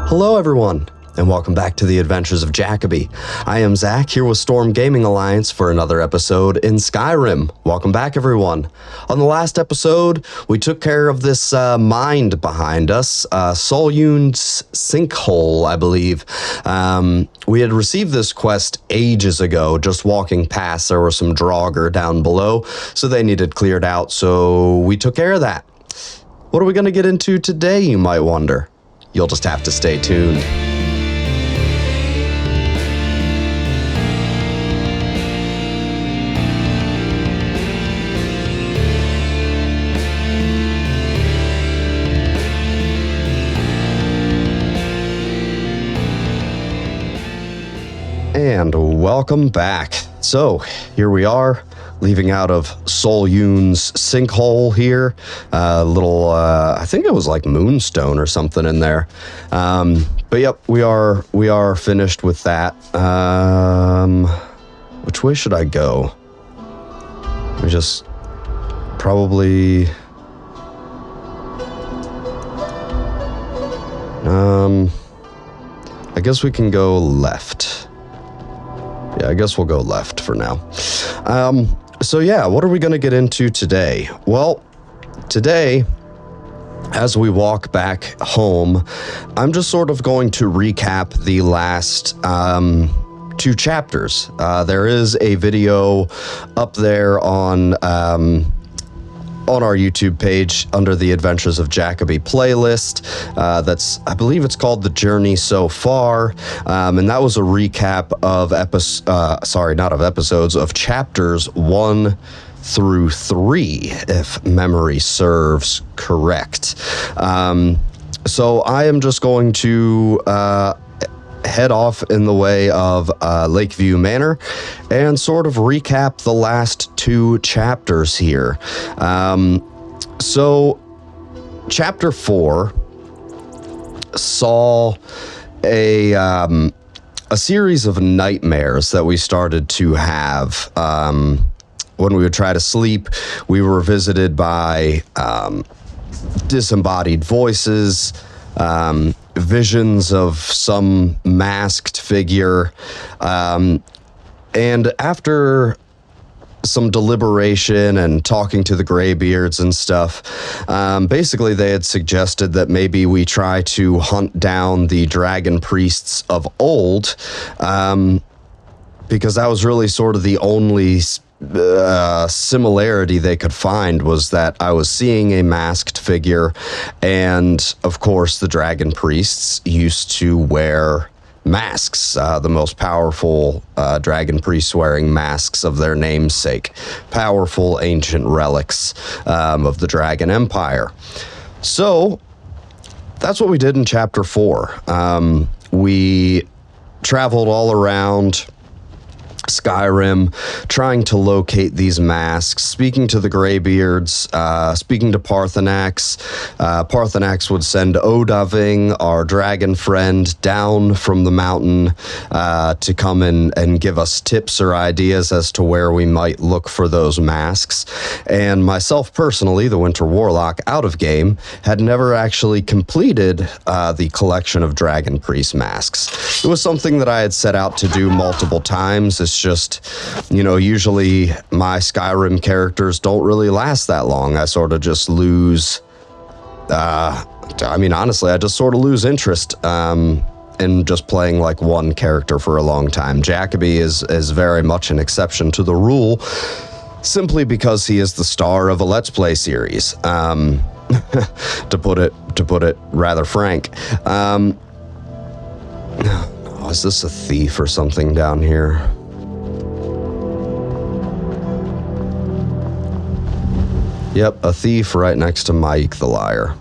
Hello everyone, and welcome back to the Adventures of Jacoby. I am Zach, here with Storm Gaming Alliance for another episode in Skyrim. Welcome back everyone. On the last episode, we took care of this mind behind us, Solyun's sinkhole, I believe. We had received this quest ages ago, just walking past. There were some Draugr down below, so they needed cleared out, so we took care of that. What are we going to get into today, you might wonder? You'll just have to stay tuned. And welcome back. So, here we are, leaving out of Solyun's sinkhole here. I think it was like moonstone or something in there. But yep, we are finished with that. Which way should I go? We just probably... I guess we can go left. Yeah, I guess we'll go left for now. So yeah, what are we going to get into today? Well, today, as we walk back home, I'm just sort of going to recap the last two chapters. There is a video up there on our YouTube page under the Adventures of Jacoby playlist. I believe it's called The Journey So Far. And that was a recap of chapters 1 through 3, if memory serves correct. So I am just going to head off in the way of Lakeview Manor and sort of recap the last two chapters here. So chapter 4 saw a series of nightmares that we started to have. When we would try to sleep, we were visited by disembodied voices, visions of some masked figure, and after some deliberation and talking to the Greybeards and stuff, basically they had suggested that maybe we try to hunt down the dragon priests of old, because that was really sort of the only similarity they could find, was that I was seeing a masked figure, and of course the dragon priests used to wear masks, the most powerful dragon priests wearing masks of their namesake, powerful ancient relics of the Dragon Empire. So that's what we did in chapter 4. We traveled all around Skyrim, trying to locate these masks, speaking to the Greybeards, speaking to Parthenax. Parthenax would send Odaving, our dragon friend, down from the mountain to come in and give us tips or ideas as to where we might look for those masks. And myself personally, the Winter Warlock, out of game, had never actually completed the collection of Dragon Priest masks. It was something that I had set out to do multiple times. It's just, usually my Skyrim characters don't really last that long. I sort of just lose, honestly, I just sort of lose interest in just playing like one character for a long time. Jacoby is very much an exception to the rule, simply because he is the star of a Let's Play series, to put it rather frank. Is this a thief or something down here? Yep, a thief right next to Mike the Liar.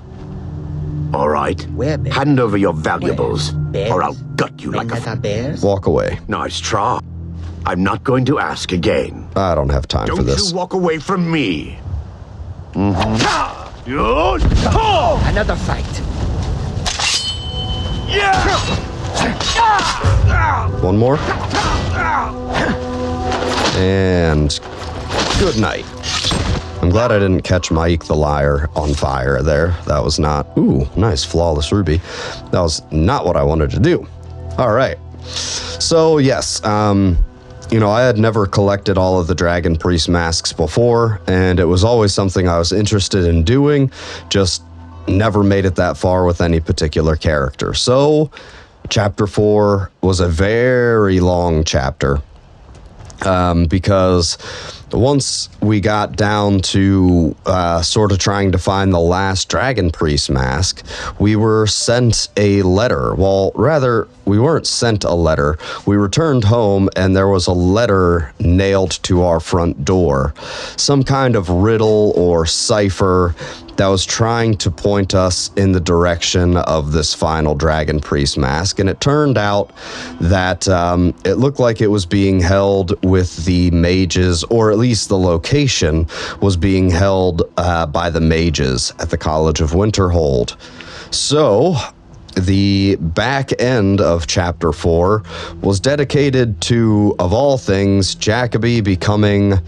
All right. Hand over your valuables, or I'll gut you like a... Walk away. Nice try. I'm not going to ask again. I don't have time for this. Don't you walk away from me. Another fight. One more. And good night. I'm glad I didn't catch Mike the Liar on fire there. That was not... Ooh, nice, flawless ruby. That was not what I wanted to do. All right. So, yes, you know, I had never collected all of the Dragon Priest masks before, and it was always something I was interested in doing, just never made it that far with any particular character. So, Chapter 4 was a very long chapter, because once we got down to sort of trying to find the last Dragon Priest mask, we were sent a letter. Well, rather, we weren't sent a letter. We returned home, and there was a letter nailed to our front door. Some kind of riddle or cipher that was trying to point us in the direction of this final Dragon Priest mask. And it turned out that it looked like it was being held with the mages, or at least the location was being held by the mages at the College of Winterhold. So the back end of Chapter 4 was dedicated to, of all things, Jacoby becoming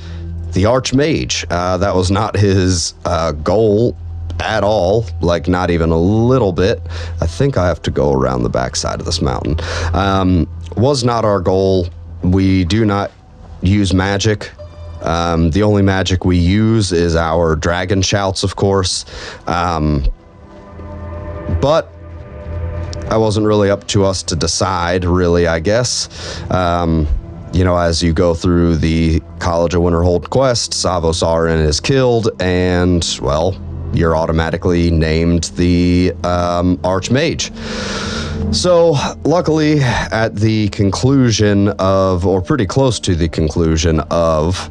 the Archmage. That was not his goal at all, like not even a little bit. I think I have to go around the backside of this mountain. Was not our goal. We do not use magic. The only magic we use is our dragon shouts, of course. But I wasn't really up to us to decide, really, I guess. You know, as you go through the College of Winterhold quest, Savos Arin is killed, and, well, you're automatically named the Archmage. So, luckily, at the conclusion of, or pretty close to the conclusion of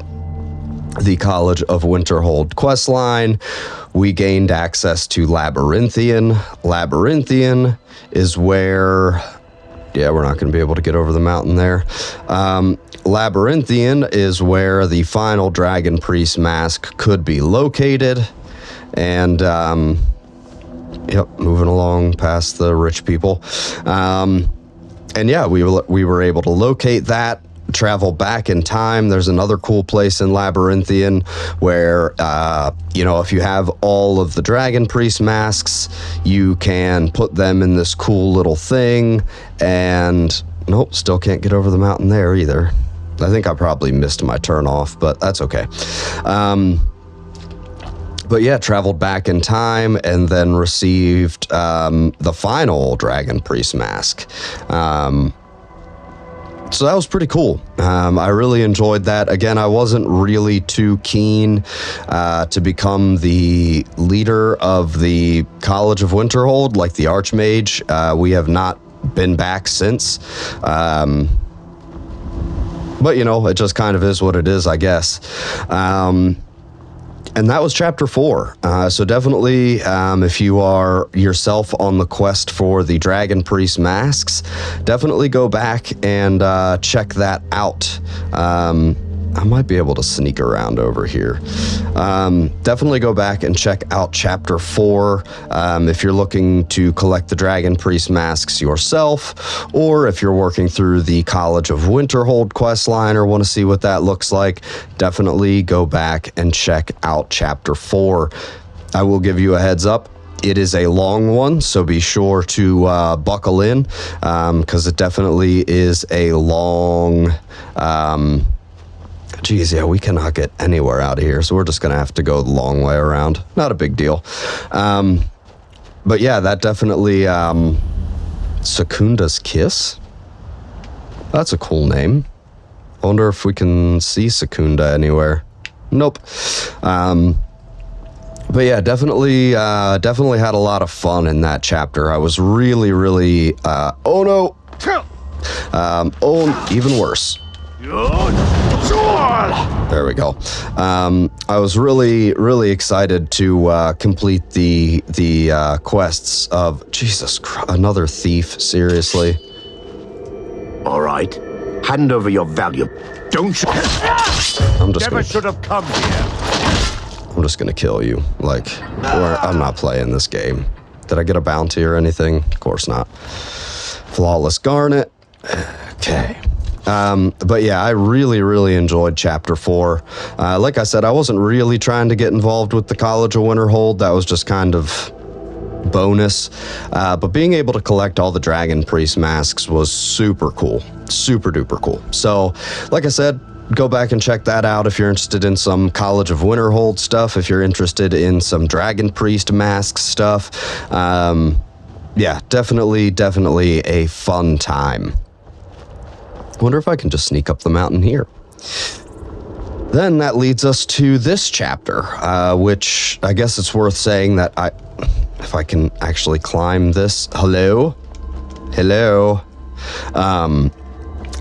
the College of Winterhold questline, we gained access to Labyrinthian. Labyrinthian is where... Yeah, we're not going to be able to get over the mountain there. Labyrinthian is where the final Dragon Priest mask could be located. And, yep, moving along past the rich people. And yeah, we were able to locate that, travel back in time. There's another cool place in Labyrinthian where, you know, if you have all of the Dragon Priest masks, you can put them in this cool little thing. And nope, still can't get over the mountain there either. I think I probably missed my turn off, but that's okay. But yeah, traveled back in time and then received the final Dragon Priest mask. So that was pretty cool. I really enjoyed that. Again, I wasn't really too keen to become the leader of the College of Winterhold, like the Archmage. We have not been back since. But, you know, it just kind of is what it is, I guess. And that was Chapter 4. So definitely, if you are yourself on the quest for the Dragon Priest masks, definitely go back and check that out. I might be able to sneak around over here. Definitely go back and check out Chapter 4 if you're looking to collect the Dragon Priest masks yourself, or if you're working through the College of Winterhold questline or want to see what that looks like, definitely go back and check out Chapter 4. I will give you a heads up. It is a long one, so be sure to buckle in, because it definitely is a long... Geez, yeah, we cannot get anywhere out of here, so we're just going to have to go the long way around. Not a big deal. But yeah, that definitely... Secunda's Kiss? That's a cool name. I wonder if we can see Secunda anywhere. Nope. But yeah, definitely had a lot of fun in that chapter. I was really, really... oh no! Oh, even worse. There we go. I was really, really excited to complete the quests of... Jesus Christ, another thief, seriously. All right. Hand over your value. Don't shoot. I'm just Never should have come here. I'm just gonna kill you. Like, I'm not playing this game. Did I get a bounty or anything? Of course not. Flawless Garnet. Okay. But yeah, I really enjoyed Chapter 4. Like I said, I wasn't really trying to get involved with the College of Winterhold. That was just kind of bonus. But being able to collect all the Dragon Priest masks was super cool. Super duper cool. So, like I said, go back and check that out if you're interested in some College of Winterhold stuff, if you're interested in some Dragon Priest mask stuff. Yeah, definitely a fun time. Wonder if I can just sneak up the mountain here. Then that leads us to this chapter, which I guess it's worth saying that if I can actually climb this. Hello?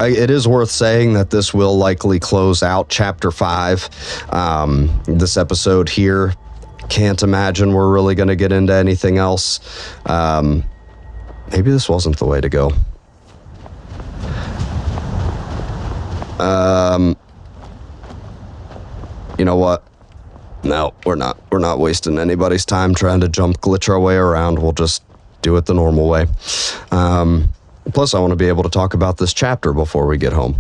It is worth saying that this will likely close out Chapter 5. This episode here, can't imagine we're really going to get into anything else. Maybe this wasn't the way to go. You know what? No, we're not wasting anybody's time trying to jump glitch our way around. We'll just do it the normal way. Plus, I want to be able to talk about this chapter before we get home.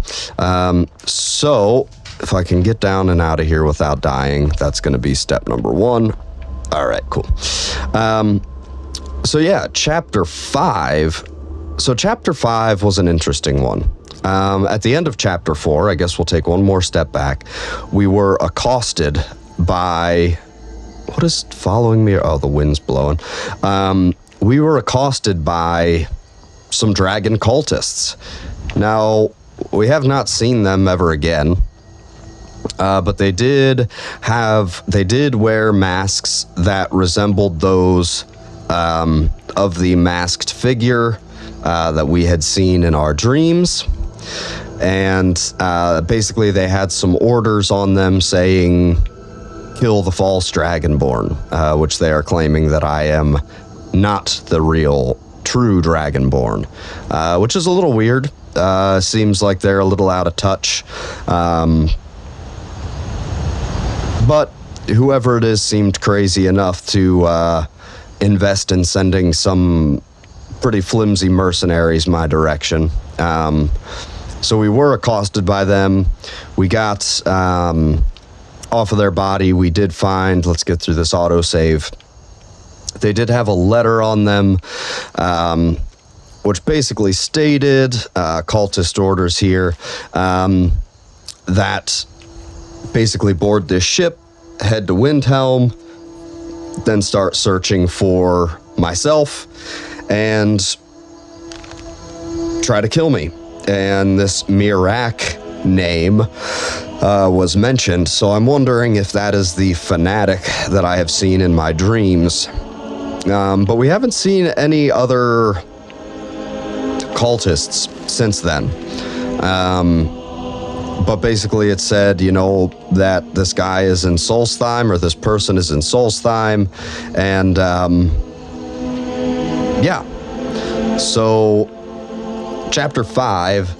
So, if I can get down and out of here without dying, that's going to be step number 1. All right, cool. So yeah, Chapter 5. So Chapter 5 was an interesting one. At the end of Chapter 4, I guess we'll take one more step back. We were accosted by... What is following me? Oh, the wind's blowing. We were accosted by some dragon cultists. Now, we have not seen them ever again. But they did wear masks that resembled those of the masked figure that we had seen in our dreams. And basically they had some orders on them saying, kill the false dragonborn, which they are claiming that I am not the real true dragonborn, which is a little weird. Seems like they're a little out of touch. But whoever it is seemed crazy enough to invest in sending some pretty flimsy mercenaries my direction. So we were accosted by them. We got off of their body. We did find, let's get through this autosave. They did have a letter on them, which basically stated, cultist orders here, that basically board this ship, head to Windhelm, then start searching for myself, and try to kill me. And this Mirak name was mentioned, so I'm wondering if that is the fanatic that I have seen in my dreams. But we haven't seen any other cultists since then. But basically it said, you know, that this guy is in Solstheim, or this person is in Solstheim, and yeah. So Chapter 5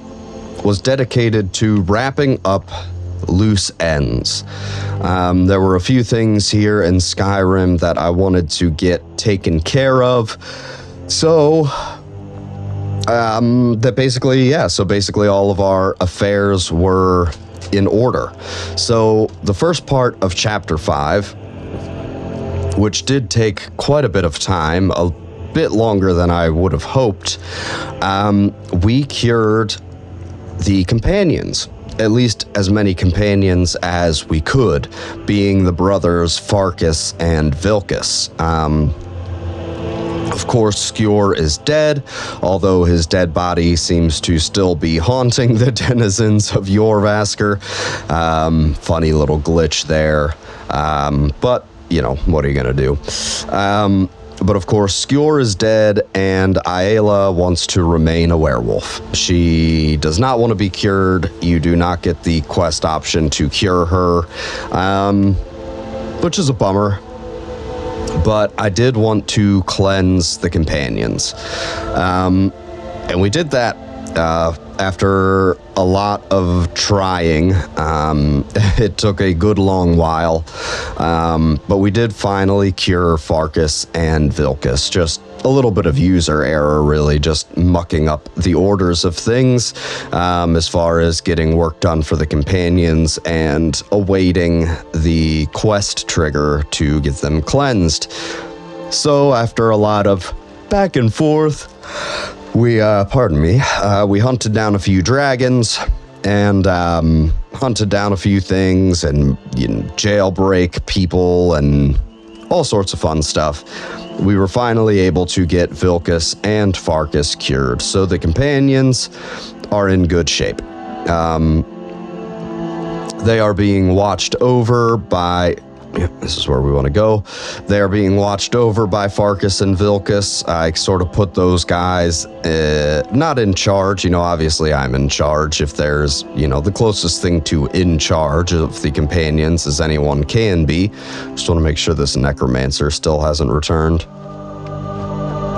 was dedicated to wrapping up loose ends. There were a few things here in Skyrim that I wanted to get taken care of. So basically all of our affairs were in order. So the first part of Chapter 5, which did take quite a bit of time, a bit longer than I would have hoped, we cured the companions, at least as many companions as we could, being the brothers Farkas and Vilkas. Of course, Skjor is dead, although his dead body seems to still be haunting the denizens of Jorvaskr. Funny little glitch there. But, you know, what are you going to do? But of course, Skjor is dead, and Aela wants to remain a werewolf. She does not want to be cured. You do not get the quest option to cure her, which is a bummer. But I did want to cleanse the companions. And we did that after a lot of trying, it took a good long while, but we did finally cure Farkas and Vilkas. Just a little bit of user error, really, just mucking up the orders of things as far as getting work done for the companions and awaiting the quest trigger to get them cleansed. So after a lot of back and forth, we hunted down a few dragons and hunted down a few things and jailbreak people and all sorts of fun stuff. We were finally able to get Vilkas and Farkas cured, so the companions are in good shape. They are being watched over by... This is where we want to go. They are being watched over by Farkas and Vilkas. I sort of put those guys not in charge. Obviously I'm in charge if there's, the closest thing to in charge of the companions as anyone can be. Just want to make sure this necromancer still hasn't returned.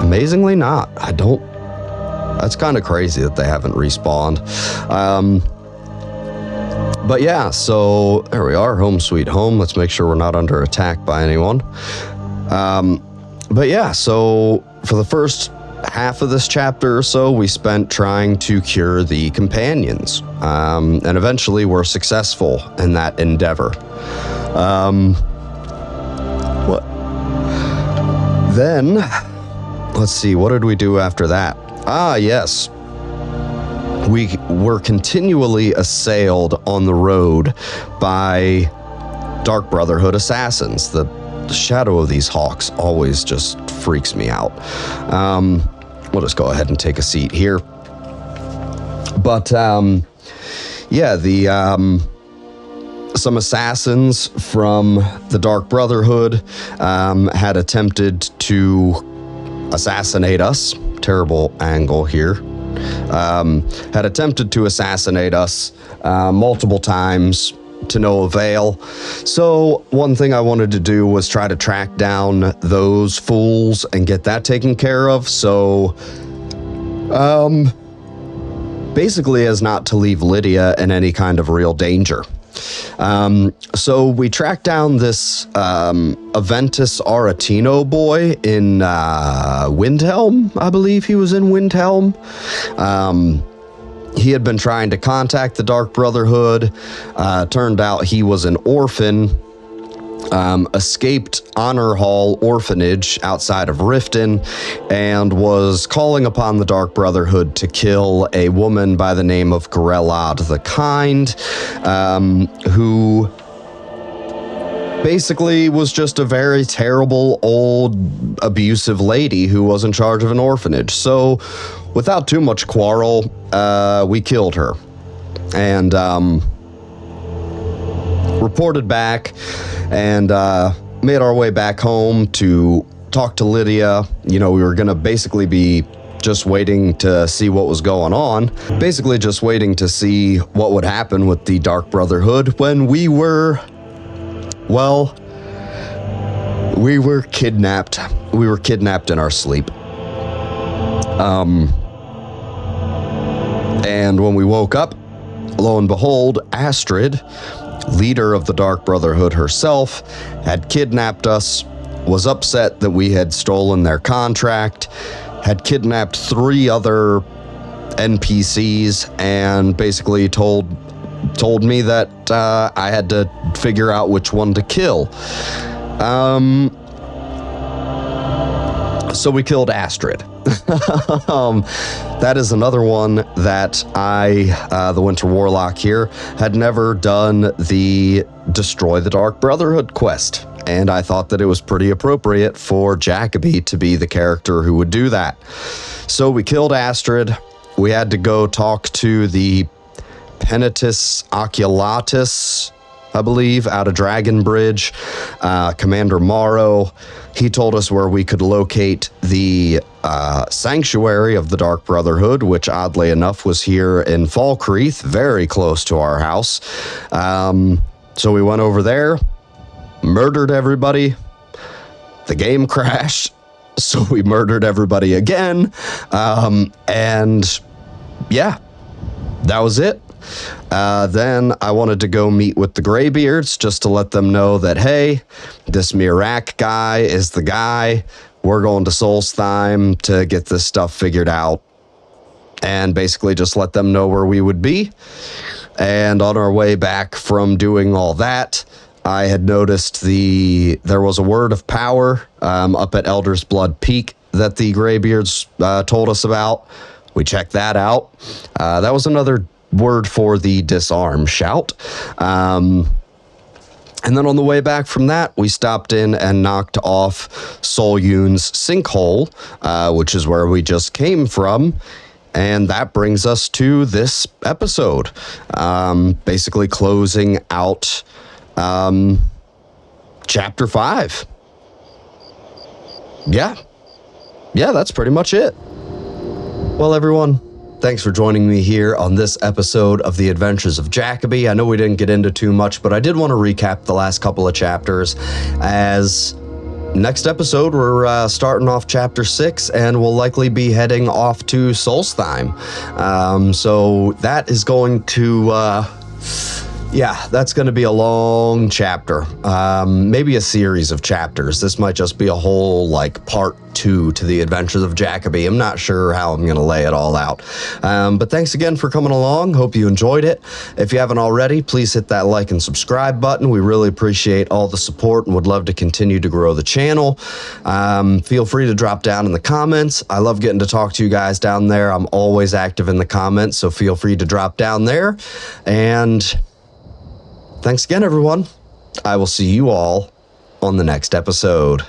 Amazingly not. That's kind of crazy that they haven't respawned. But yeah, so there we are, home sweet home. Let's make sure we're not under attack by anyone. But yeah, so for the first half of this chapter or so, we spent trying to cure the companions. And eventually we're successful in that endeavor. Then, let's see, what did we do after that? Yes. We were continually assailed on the road by Dark Brotherhood assassins. The shadow of these hawks always just freaks me out. We'll just go ahead and take a seat here. But, some assassins from the Dark Brotherhood had attempted to assassinate us. Terrible angle here. Had attempted to assassinate us multiple times to no avail. So one thing I wanted to do was try to track down those fools and get that taken care of. So basically as not to leave Lydia in any kind of real danger. So we tracked down this Aventus Aretino boy in Windhelm. I believe he was in Windhelm. He had been trying to contact the Dark Brotherhood. Turned out he was an orphan. Escaped Honor Hall Orphanage outside of Riften and was calling upon the Dark Brotherhood to kill a woman by the name of Grelad the Kind, who basically was just a very terrible, old, abusive lady who was in charge of an orphanage. So without too much quarrel, we killed her and reported back and made our way back home to talk to Lydia. We were going to basically be just waiting to see what was going on. Basically just waiting to see what would happen with the Dark Brotherhood when we were kidnapped. We were kidnapped in our sleep. And when we woke up, lo and behold, Astrid, leader of the Dark Brotherhood herself, had kidnapped us, was upset that we had stolen their contract, had kidnapped 3 other NPCs, and basically told me that I had to figure out which one to kill. So we killed Astrid. That is another one that I, the Winter Warlock here, had never done the Destroy the Dark Brotherhood quest. And I thought that it was pretty appropriate for Jacoby to be the character who would do that. So we killed Astrid. We had to go talk to the Penitus Oculatus, I believe, out of Dragon Bridge, Commander Morrow. He told us where we could locate the sanctuary of the Dark Brotherhood, which oddly enough was here in Falkreath, very close to our house. So we went over there, murdered everybody. The game crashed, so we murdered everybody again. And yeah, that was it. Then I wanted to go meet with the Greybeards just to let them know that, hey, this Mirak guy is the guy. We're going to Solstheim to get this stuff figured out. And basically just let them know where we would be. And on our way back from doing all that, I had noticed there was a word of power up at Elder's Blood Peak that the Greybeards told us about. We checked that out. That was another word for the disarm shout. And then on the way back from that, we stopped in and knocked off Sol Yun's sinkhole, which is where we just came from. And that brings us to this episode, basically closing out Chapter 5. Yeah, that's pretty much it. Well, everyone, thanks for joining me here on this episode of The Adventures of Jacoby. I know we didn't get into too much, but I did want to recap the last couple of chapters, as next episode, we're starting off Chapter 6, and we'll likely be heading off to Solstheim. So that is going to, that's going to be a long chapter. Maybe a series of chapters. This might just be a whole, part 2 to The Adventures of Jacoby. I'm not sure how I'm going to lay it all out. But thanks again for coming along. Hope you enjoyed it. If you haven't already, please hit that like and subscribe button. We really appreciate all the support and would love to continue to grow the channel. Feel free to drop down in the comments. I love getting to talk to you guys down there. I'm always active in the comments, so feel free to drop down there. And thanks again, everyone. I will see you all on the next episode.